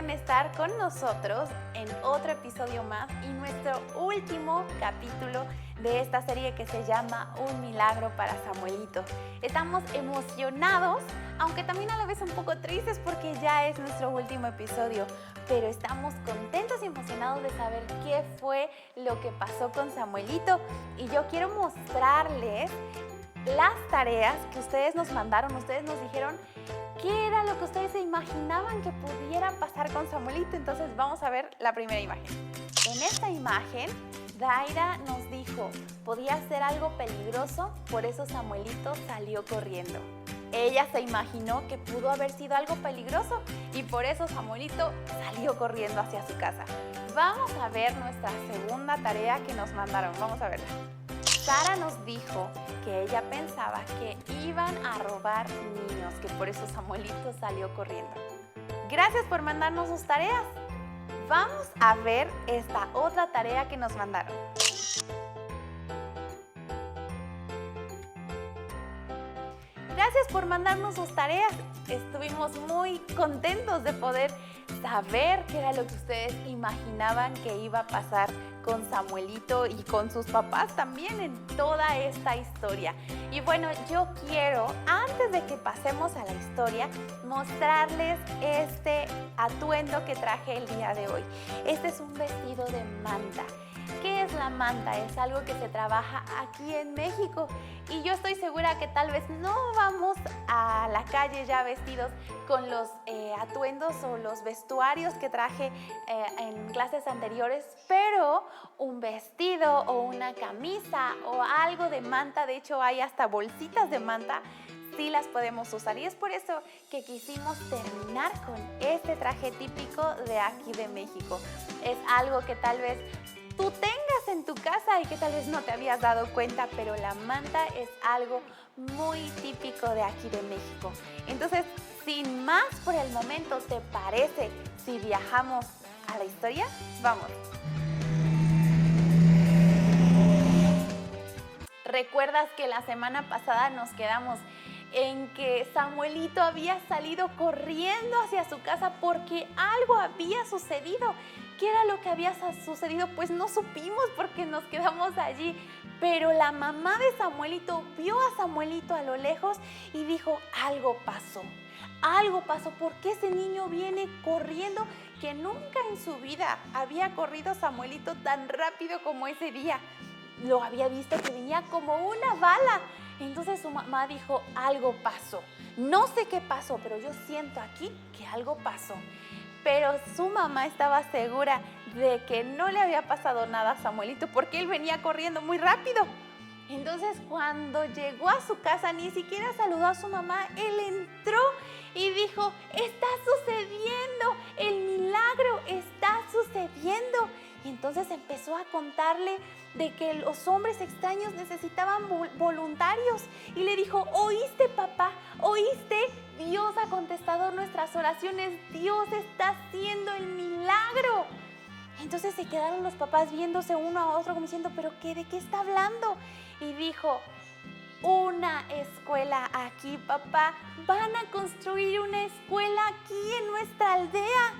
pudieron estar con nosotros en otro episodio más y nuestro último capítulo de esta serie que se llama Un Milagro para Samuelito. Estamos emocionados, aunque también a la vez un poco tristes porque ya es nuestro último episodio, pero estamos contentos y emocionados de saber qué fue lo que pasó con Samuelito. Y yo quiero mostrarles las tareas que ustedes nos mandaron. Ustedes nos dijeron qué era lo que ustedes se imaginaban que pudiera pasar con Samuelito. Entonces vamos a ver la primera imagen. En esta imagen, Daira nos dijo, podía ser algo peligroso, por eso Samuelito salió corriendo. Ella se imaginó que pudo haber sido algo peligroso y por eso Samuelito salió corriendo hacia su casa. Vamos a ver nuestra segunda tarea que nos mandaron. Vamos a verla. Sara nos dijo que ella pensaba que iban a robar niños, que por eso Samuelito salió corriendo. Gracias por mandarnos sus tareas. Vamos a ver esta otra tarea que nos mandaron. Gracias por mandarnos sus tareas. Estuvimos muy contentos de poder saber qué era lo que ustedes imaginaban que iba a pasar con Samuelito y con sus papás también en toda esta historia. Y bueno, yo quiero, antes de que pasemos a la historia, mostrarles este atuendo que traje el día de hoy. Este es un vestido de manta. ¿Qué es la manta? Es algo que se trabaja aquí en México y yo estoy segura que tal vez no vamos a la calle ya vestidos con los atuendos o los vestuarios que traje en clases anteriores, pero un vestido o una camisa o algo de manta, de hecho hay hasta bolsitas de manta, sí las podemos usar y es por eso que quisimos terminar con este traje típico de aquí de México. Es algo que tal vez tú tengas en tu casa y que tal vez no te habías dado cuenta, pero la manta es algo muy típico de aquí de México. Entonces, sin más por el momento, ¿te parece si viajamos a la historia? Vamos. ¿Recuerdas que la semana pasada nos quedamos en que Samuelito había salido corriendo hacia su casa porque algo había sucedido? ¿Qué era lo que había sucedido? Pues no supimos porque nos quedamos allí. Pero la mamá de Samuelito vio a Samuelito a lo lejos y dijo, algo pasó. Algo pasó porque ese niño viene corriendo que nunca en su vida había corrido Samuelito tan rápido como ese día. Lo había visto que venía como una bala. Entonces su mamá dijo, algo pasó. No sé qué pasó, pero yo siento aquí que algo pasó. Pero su mamá estaba segura de que no le había pasado nada a Samuelito porque él venía corriendo muy rápido. Entonces cuando llegó a su casa ni siquiera saludó a su mamá, él entró y dijo, está sucediendo, el milagro está sucediendo. Y entonces empezó a contarle de que los hombres extraños necesitaban voluntarios. Y le dijo, ¿oíste, papá? ¿Oíste? Dios ha contestado nuestras oraciones. Dios está haciendo el milagro. Entonces se quedaron los papás viéndose uno a otro como diciendo, ¿pero qué? ¿De qué está hablando? Y dijo, una escuela aquí, papá. Van a construir una escuela aquí en nuestra aldea.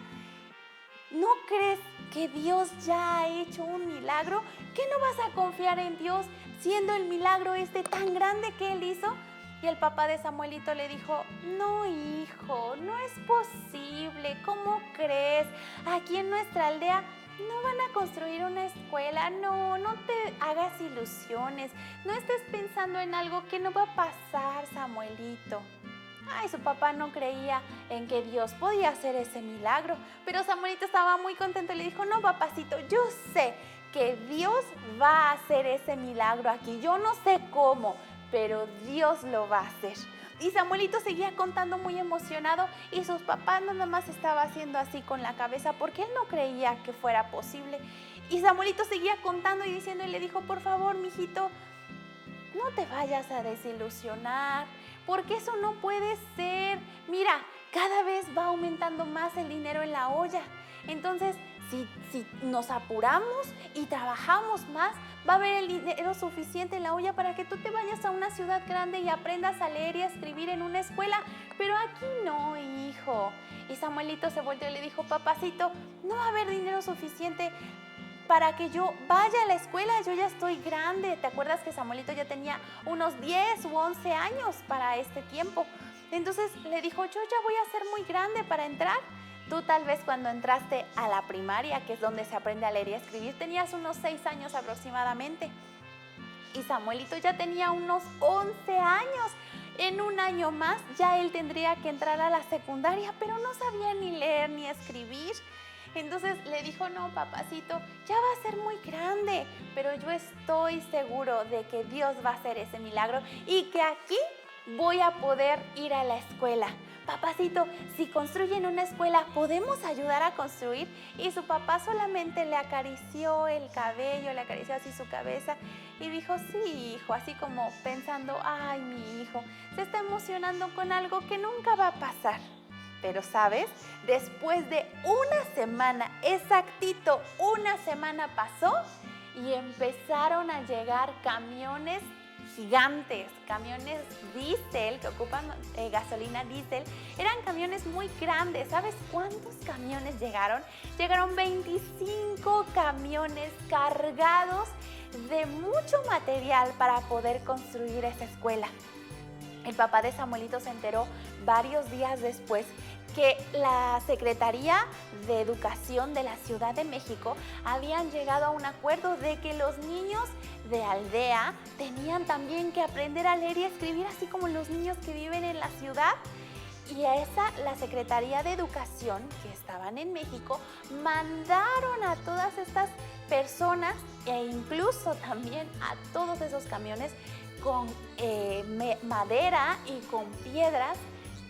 ¿No crees que Dios ya ha hecho un milagro? ¿Qué no vas a confiar en Dios siendo el milagro tan grande que Él hizo? Y el papá de Samuelito le dijo, no, hijo, no es posible. ¿Cómo crees? Aquí en nuestra aldea no van a construir una escuela. No te hagas ilusiones. No estés pensando en algo que no va a pasar, Samuelito. Ay, su papá no creía en que Dios podía hacer ese milagro, pero Samuelito estaba muy contento y le dijo, no, papacito, yo sé que Dios va a hacer ese milagro aquí. Yo no sé cómo, pero Dios lo va a hacer. Y Samuelito seguía contando muy emocionado y sus papás nada más estaba haciendo así con la cabeza porque él no creía que fuera posible. Y Samuelito seguía contando y diciendo y le dijo, por favor, mijito, no te vayas a desilusionar, porque eso no puede ser. Mira, cada vez va aumentando más el dinero en la olla. Entonces, si nos apuramos y trabajamos más, va a haber el dinero suficiente en la olla para que tú te vayas a una ciudad grande y aprendas a leer y a escribir en una escuela, pero aquí no, hijo. Y Samuelito se volteó y le dijo, papacito, no va a haber dinero suficiente para que yo vaya a la escuela, yo ya estoy grande. ¿Te acuerdas que Samuelito ya tenía unos 10 u 11 años para este tiempo? Entonces le dijo, yo ya voy a ser muy grande para entrar. Tú tal vez cuando entraste a la primaria, que es donde se aprende a leer y a escribir, tenías unos 6 años aproximadamente. Y Samuelito ya tenía unos 11 años. En un año más ya él tendría que entrar a la secundaria, pero no sabía ni leer ni escribir. Entonces le dijo, no, papacito, ya va a ser muy grande, pero yo estoy seguro de que Dios va a hacer ese milagro y que aquí voy a poder ir a la escuela. Papacito, si construyen una escuela, ¿podemos ayudar a construir? Y su papá solamente le acarició el cabello, le acarició así su cabeza y dijo, sí, hijo, así como pensando, ay, mi hijo se está emocionando con algo que nunca va a pasar. Pero, ¿sabes? Después de una semana, exactito una semana pasó y empezaron a llegar camiones gigantes, camiones diésel que ocupan gasolina diésel. Eran camiones muy grandes. ¿Sabes cuántos camiones llegaron? Llegaron 25 camiones cargados de mucho material para poder construir esa escuela. El papá de Samuelito se enteró varios días después que la Secretaría de Educación de la Ciudad de México habían llegado a un acuerdo de que los niños de aldea tenían también que aprender a leer y a escribir, así como los niños que viven en la ciudad. Y la Secretaría de Educación, que estaban en México, mandaron a todas estas personas e incluso también a todos esos camiones con madera y con piedras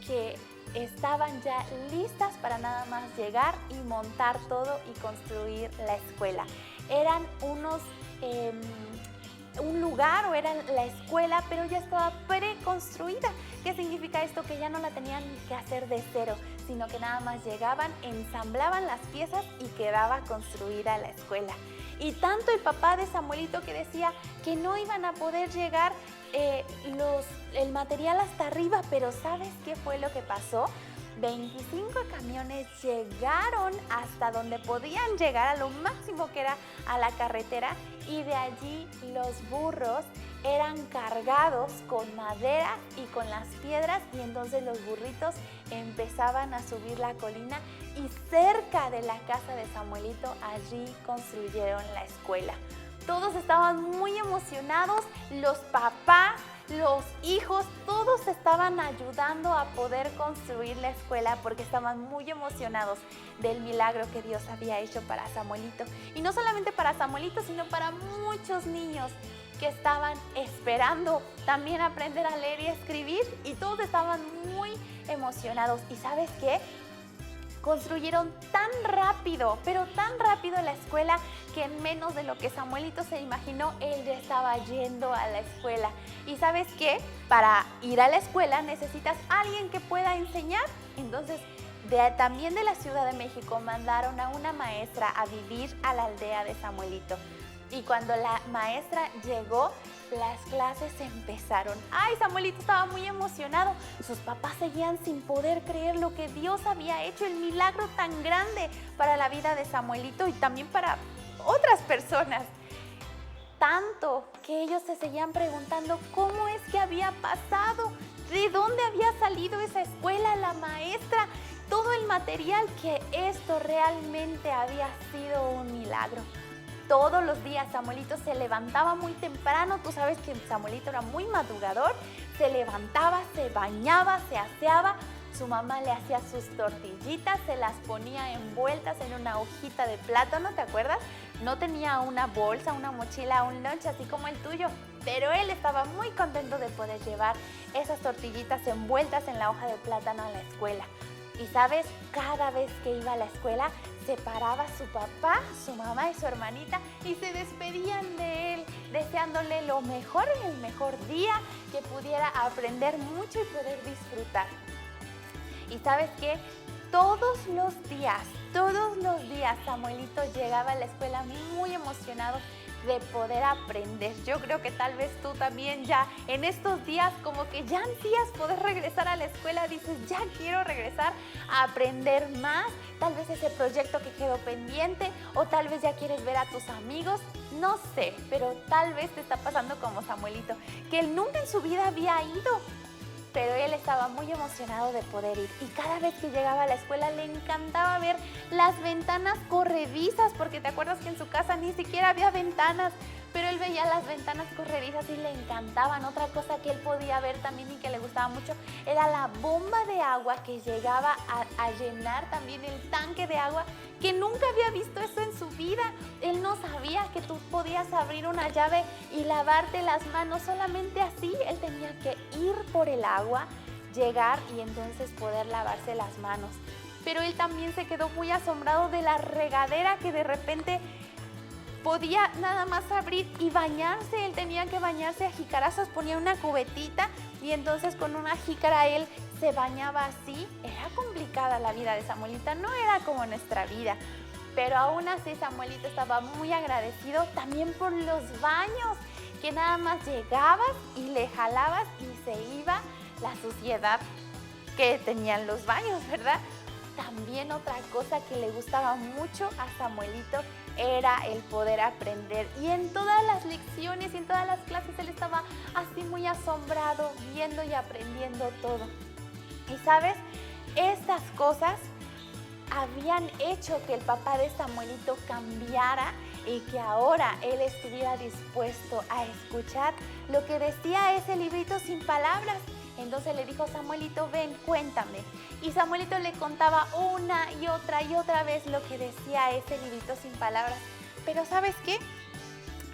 que estaban ya listas para nada más llegar y montar todo y construir la escuela. Eran un lugar o era la escuela, pero ya estaba preconstruida. ¿Qué significa esto? Que ya no la tenían que hacer de cero, sino que nada más llegaban, ensamblaban las piezas y quedaba construida la escuela. Y tanto el papá de Samuelito que decía que no iban a poder llegar el material hasta arriba, pero ¿sabes qué fue lo que pasó? 25 camiones llegaron hasta donde podían llegar, a lo máximo que era a la carretera, y de allí los burros eran cargados con madera y con las piedras, y entonces los burritos empezaban a subir la colina y cerca de la casa de Samuelito allí construyeron la escuela. Todos estaban muy emocionados, los papás, los hijos, todos estaban ayudando a poder construir la escuela porque estaban muy emocionados del milagro que Dios había hecho para Samuelito. Y no solamente para Samuelito, sino para muchos niños que estaban esperando también aprender a leer y escribir, y todos estaban muy emocionados. ¿Y sabes qué? Construyeron tan rápido, pero tan rápido la escuela, que en menos de lo que Samuelito se imaginó, él ya estaba yendo a la escuela. ¿Y sabes qué? Para ir a la escuela necesitas a alguien que pueda enseñar. Entonces, también de la Ciudad de México mandaron a una maestra a vivir a la aldea de Samuelito. Y cuando la maestra llegó, las clases empezaron. ¡Ay! Samuelito estaba muy emocionado. Sus papás seguían sin poder creer lo que Dios había hecho, el milagro tan grande para la vida de Samuelito y también para otras personas. Tanto que ellos se seguían preguntando cómo es que había pasado, de dónde había salido esa escuela, la maestra, todo el material, que esto realmente había sido un milagro. Todos los días Samuelito se levantaba muy temprano. Tú sabes que Samuelito era muy madrugador. Se levantaba, se bañaba, se aseaba. Su mamá le hacía sus tortillitas, se las ponía envueltas en una hojita de plátano, ¿te acuerdas? No tenía una bolsa, una mochila, un lunch así como el tuyo, pero él estaba muy contento de poder llevar esas tortillitas envueltas en la hoja de plátano a la escuela. Y sabes, cada vez que iba a la escuela, se paraba su papá, su mamá y su hermanita y se despedían de él, deseándole lo mejor, el mejor día, que pudiera aprender mucho y poder disfrutar. Y ¿sabes qué? todos los días Samuelito llegaba a la escuela muy emocionado de poder aprender. Yo creo que tal vez tú también ya en estos días como que ya ansías poder regresar a la escuela, dices ya quiero regresar a aprender más, tal vez ese proyecto que quedó pendiente o tal vez ya quieres ver a tus amigos, no sé, pero tal vez te está pasando como Samuelito, que él nunca en su vida había ido, pero él estaba muy emocionado de poder ir y cada vez que llegaba a la escuela le encantaba ver las ventanas corredizas, porque te acuerdas que en su casa ni siquiera había ventanas, pero él veía las ventanas corredizas y le encantaban. Otra cosa que él podía ver también y que le gustaba mucho era la bomba de agua que llegaba a llenar también el tanque de agua, que nunca había visto eso en su vida. Él no sabía que tú podías abrir una llave y lavarte las manos, solamente así. Él tenía que ir por el agua, llegar y entonces poder lavarse las manos. Pero él también se quedó muy asombrado de la regadera que de repente podía nada más abrir y bañarse. Él tenía que bañarse a jicarazos, ponía una cubetita y entonces con una jícara él se bañaba así. Era complicada la vida de Samuelito, no era como nuestra vida, pero aún así Samuelito estaba muy agradecido también por los baños, que nada más llegabas y le jalabas y se iba la suciedad que tenían los baños, ¿verdad? También otra cosa que le gustaba mucho a Samuelito era el poder aprender, y en todas las lecciones y en todas las clases él estaba así muy asombrado, viendo y aprendiendo todo. Y sabes, estas cosas habían hecho que el papá de Samuelito cambiara y que ahora él estuviera dispuesto a escuchar lo que decía ese librito sin palabras. Entonces le dijo: Samuelito, ven, cuéntame. Y Samuelito le contaba una y otra vez lo que decía ese librito sin palabras. Pero ¿sabes qué?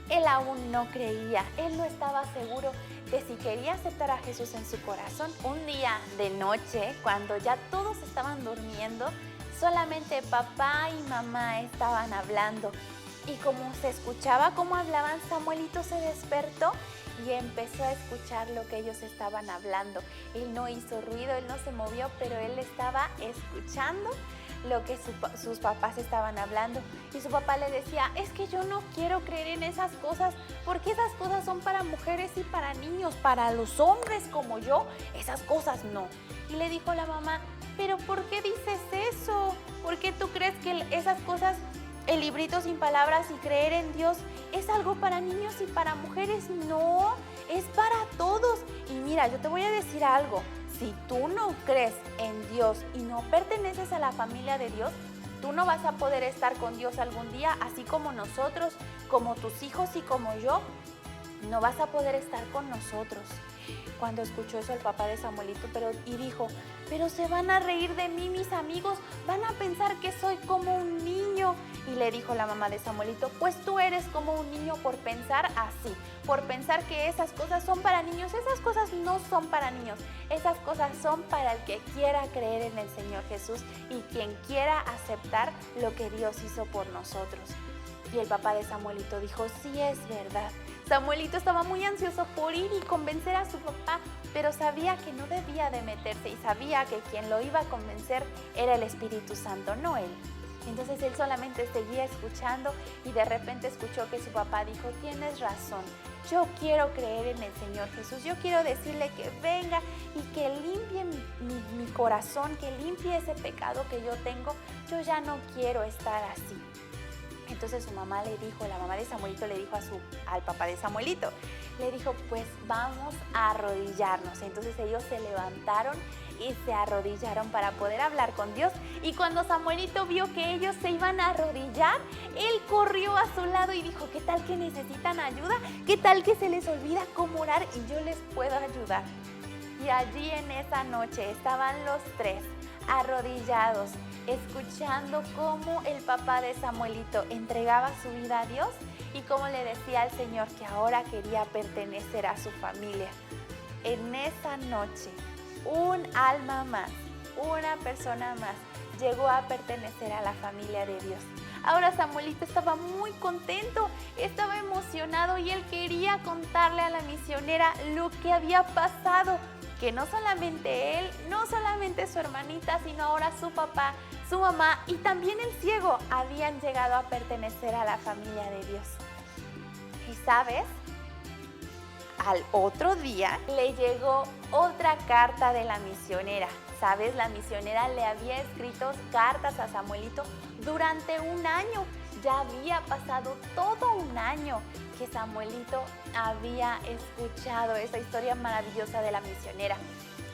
Él aún no creía, él no estaba seguro de si quería aceptar a Jesús en su corazón. Un día de noche, cuando ya todos estaban durmiendo, solamente papá y mamá estaban hablando. Y como se escuchaba cómo hablaban, Samuelito se despertó y empezó a escuchar lo que ellos estaban hablando. Él no hizo ruido, él no se movió, pero él estaba escuchando lo que sus papás estaban hablando. Y su papá le decía: es que yo no quiero creer en esas cosas, porque esas cosas son para mujeres y para niños, para los hombres como yo, esas cosas no. Y le dijo la mamá: pero ¿por qué dices eso? ¿Por qué tú crees que esas cosas, el librito sin palabras y creer en Dios, es algo para niños y para mujeres? No, es para todos. Y mira, yo te voy a decir algo: si tú no crees en Dios y no perteneces a la familia de Dios, tú no vas a poder estar con Dios algún día, así como nosotros, como tus hijos y como yo, no vas a poder estar con nosotros. Cuando escuchó eso el papá de Samuelito, y dijo: pero se van a reír de mí mis amigos, van a pensar que soy como un niño. Y le dijo la mamá de Samuelito: pues tú eres como un niño por pensar así, por pensar que esas cosas son para niños. Esas cosas no son para niños, esas cosas son para el que quiera creer en el Señor Jesús y quien quiera aceptar lo que Dios hizo por nosotros. Y el papá de Samuelito dijo: sí, es verdad. Samuelito estaba muy ansioso por ir y convencer a su papá, pero sabía que no debía de meterse y sabía que quien lo iba a convencer era el Espíritu Santo, no él. Entonces él solamente seguía escuchando y de repente escuchó que su papá dijo: tienes razón, yo quiero creer en el Señor Jesús, yo quiero decirle que venga y que limpie mi corazón, que limpie ese pecado que yo tengo, yo ya no quiero estar así. Entonces su mamá le dijo, la mamá de Samuelito le dijo al papá de Samuelito, le dijo: pues vamos a arrodillarnos. Entonces ellos se levantaron y se arrodillaron para poder hablar con Dios. Y cuando Samuelito vio que ellos se iban a arrodillar, él corrió a su lado y dijo: ¿qué tal que necesitan ayuda? ¿Qué tal que se les olvida cómo orar y yo les puedo ayudar? Y allí en esa noche estaban los tres arrodillados, escuchando cómo el papá de Samuelito entregaba su vida a Dios y cómo le decía al Señor que ahora quería pertenecer a su familia. En esa noche, un alma más, una persona más, llegó a pertenecer a la familia de Dios. Ahora Samuelito estaba muy contento, estaba emocionado y él quería contarle a la misionera lo que había pasado. que no solamente él, no solamente su hermanita, sino ahora su papá, su mamá y también el ciego habían llegado a pertenecer a la familia de Dios. ¿Y sabes? Al otro día le llegó otra carta de la misionera. ¿Sabes? La misionera le había escrito cartas a Samuelito durante un año. Ya había pasado todo un año que Samuelito había escuchado esa historia maravillosa de la misionera.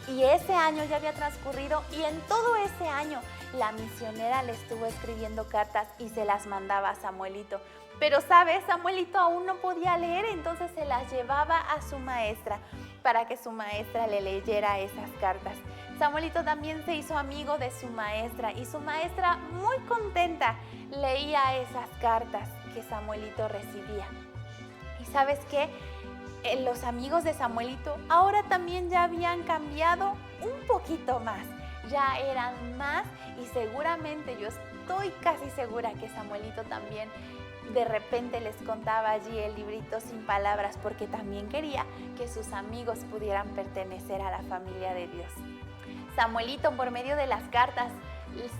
Y ese año ya había transcurrido y en todo ese año la misionera le estuvo escribiendo cartas y se las mandaba a Samuelito. Pero, ¿sabes? Samuelito aún no podía leer, entonces se las llevaba a su maestra para que su maestra le leyera esas cartas. Samuelito también se hizo amigo de su maestra y su maestra, muy contenta, leía esas cartas que Samuelito recibía. ¿Y sabes qué? Los amigos de Samuelito ahora también ya habían cambiado un poquito más. Ya eran más y seguramente, yo estoy casi segura que Samuelito también de repente les contaba allí el librito sin palabras porque también quería que sus amigos pudieran pertenecer a la familia de Dios. Samuelito, por medio de las cartas,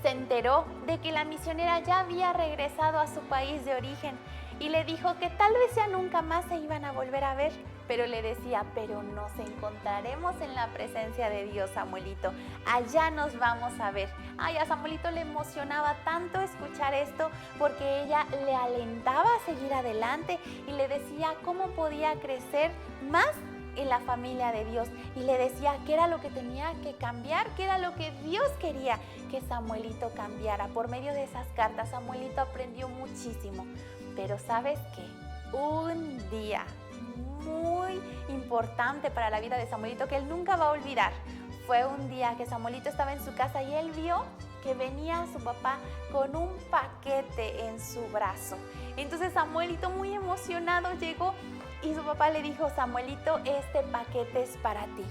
se enteró de que la misionera ya había regresado a su país de origen y le dijo que tal vez ya nunca más se iban a volver a ver, pero le decía, pero nos encontraremos en la presencia de Dios, Samuelito, allá nos vamos a ver. Ay, a Samuelito le emocionaba tanto escuchar esto porque ella le alentaba a seguir adelante y le decía cómo podía crecer más en la familia de Dios y le decía qué era lo que tenía que cambiar, qué era lo que Dios quería que Samuelito cambiara. Por medio de esas cartas, Samuelito aprendió muchísimo. Pero ¿sabes qué? Un día muy importante para la vida de Samuelito que él nunca va a olvidar. Fue un día que Samuelito estaba en su casa y él vio que venía su papá con un paquete en su brazo. Entonces Samuelito, muy emocionado, llegó y su papá le dijo, Samuelito, este paquete es para ti.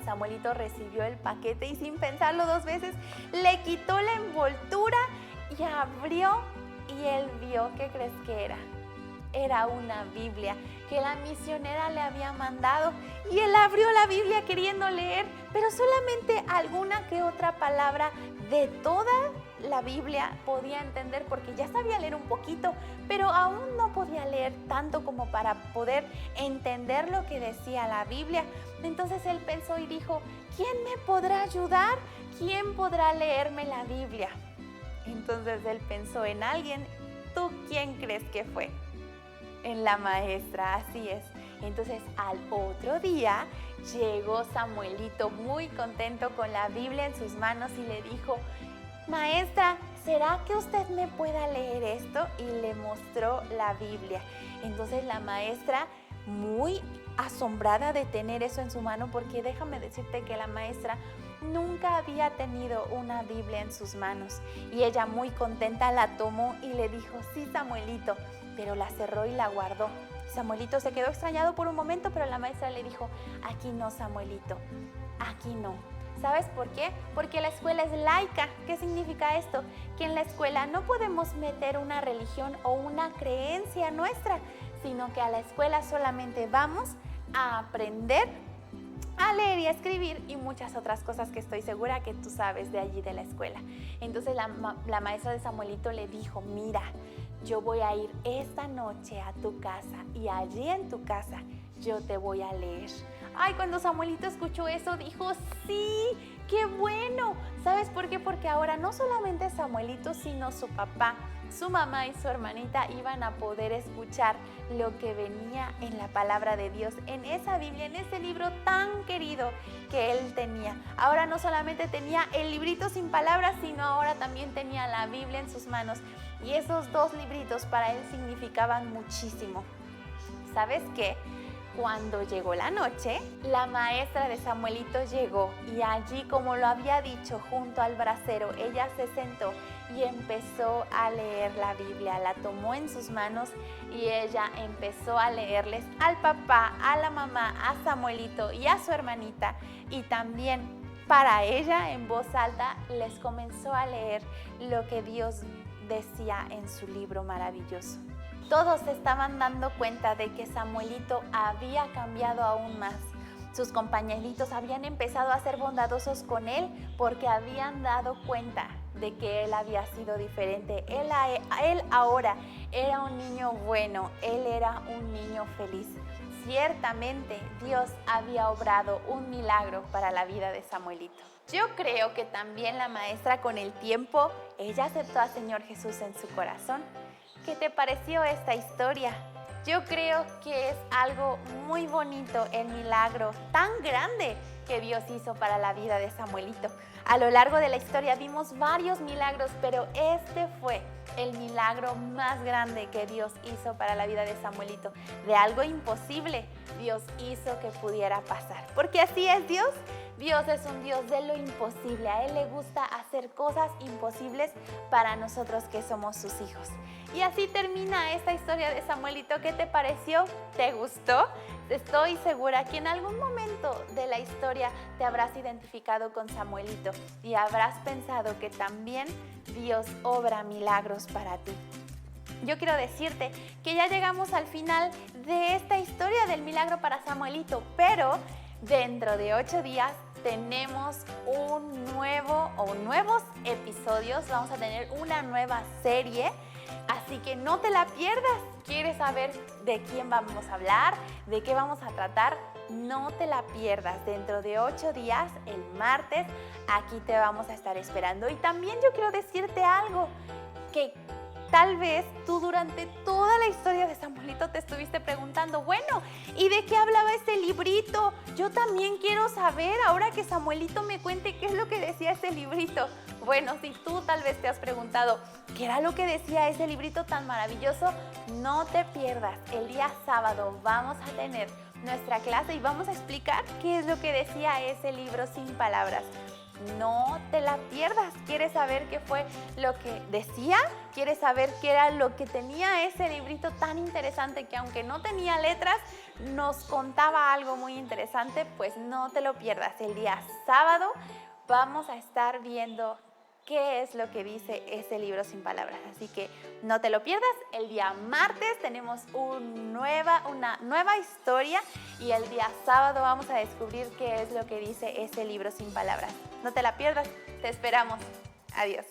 Samuelito recibió el paquete y sin pensarlo dos veces le quitó la envoltura y abrió y él vio, ¿qué crees que era? Era una Biblia que la misionera le había mandado y él abrió la Biblia queriendo leer, pero solamente alguna que otra palabra de toda la Biblia podía entender porque ya sabía leer un poquito, pero aún no podía leer tanto como para poder entender lo que decía la Biblia. Entonces él pensó y dijo, ¿quién me podrá ayudar? ¿Quién podrá leerme la Biblia? Entonces él pensó en alguien. ¿Tú quién crees que fue? En la maestra, así es. Entonces al otro día llegó Samuelito muy contento con la Biblia en sus manos y le dijo, maestra, ¿será que usted me pueda leer esto? Y le mostró la Biblia. Entonces la maestra, muy asombrada de tener eso en su mano, porque déjame decirte que la maestra nunca había tenido una Biblia en sus manos. Y ella muy contenta la tomó y le dijo, sí, Samuelito, pero la cerró y la guardó. Samuelito se quedó extrañado por un momento, pero la maestra le dijo, aquí no, Samuelito, aquí no. ¿Sabes por qué? Porque la escuela es laica. ¿Qué significa esto? Que en la escuela no podemos meter una religión o una creencia nuestra, sino que a la escuela solamente vamos a aprender a leer y a escribir y muchas otras cosas que estoy segura que tú sabes de allí de la escuela. Entonces la maestra de Samuelito le dijo, mira, yo voy a ir esta noche a tu casa y allí en tu casa yo te voy a leer. Ay, cuando Samuelito escuchó eso dijo, sí, qué bueno. ¿Sabes por qué? Porque ahora no solamente Samuelito, sino su papá, su mamá y su hermanita iban a poder escuchar lo que venía en la palabra de Dios, en esa Biblia, en ese libro tan querido que él tenía. Ahora no solamente tenía el librito sin palabras, sino ahora también tenía la Biblia en sus manos. Y esos dos libritos para él significaban muchísimo. ¿Sabes qué? Cuando llegó la noche, la maestra de Samuelito llegó y allí, como lo había dicho, junto al brasero, ella se sentó y empezó a leer la Biblia. La tomó en sus manos y ella empezó a leerles al papá, a la mamá, a Samuelito y a su hermanita. Y también para ella, en voz alta, les comenzó a leer lo que Dios decía en su libro maravilloso. Todos se estaban dando cuenta de que Samuelito había cambiado aún más. Sus compañeritos habían empezado a ser bondadosos con él porque habían dado cuenta de que él había sido diferente. Él ahora era un niño bueno, él era un niño feliz. Ciertamente Dios había obrado un milagro para la vida de Samuelito. Yo creo que también la maestra con el tiempo, ella aceptó al Señor Jesús en su corazón. ¿Qué te pareció esta historia? Yo creo que es algo muy bonito el milagro tan grande que Dios hizo para la vida de Samuelito. A lo largo de la historia vimos varios milagros, pero este fue el milagro más grande que Dios hizo para la vida de Samuelito. De algo imposible, Dios hizo que pudiera pasar. Porque así es Dios. Dios es un Dios de lo imposible. A Él le gusta hacer cosas imposibles para nosotros que somos sus hijos. Y así termina esta historia de Samuelito. ¿Qué te pareció? ¿Te gustó? Estoy segura que en algún momento de la historia te habrás identificado con Samuelito y habrás pensado que también Dios obra milagros para ti. Yo quiero decirte que ya llegamos al final de esta historia del milagro para Samuelito, pero dentro de 8 días tenemos nuevos episodios, vamos a tener una nueva serie, así que no te la pierdas. ¿Quieres saber de quién vamos a hablar? ¿De qué vamos a tratar? No te la pierdas. Dentro de 8 días, el martes, aquí te vamos a estar esperando. Y también yo quiero decirte algo, que tal vez tú durante toda la historia de Samuelito te estuviste preguntando, bueno, ¿y de qué hablaba este librito? Yo también quiero saber, ahora que Samuelito me cuente qué es lo que decía este librito. Bueno, si tú tal vez te has preguntado, ¿qué era lo que decía ese librito tan maravilloso? No te pierdas, el día sábado vamos a tener nuestra clase y vamos a explicar qué es lo que decía ese libro sin palabras. No te la pierdas. ¿Quieres saber qué fue lo que decía? ¿Quieres saber qué era lo que tenía ese librito tan interesante que aunque no tenía letras, nos contaba algo muy interesante? Pues no te lo pierdas. El día sábado vamos a estar viendo qué es lo que dice ese libro sin palabras. Así que no te lo pierdas. El día martes tenemos una nueva historia y el día sábado vamos a descubrir qué es lo que dice ese libro sin palabras. No te la pierdas. Te esperamos. Adiós.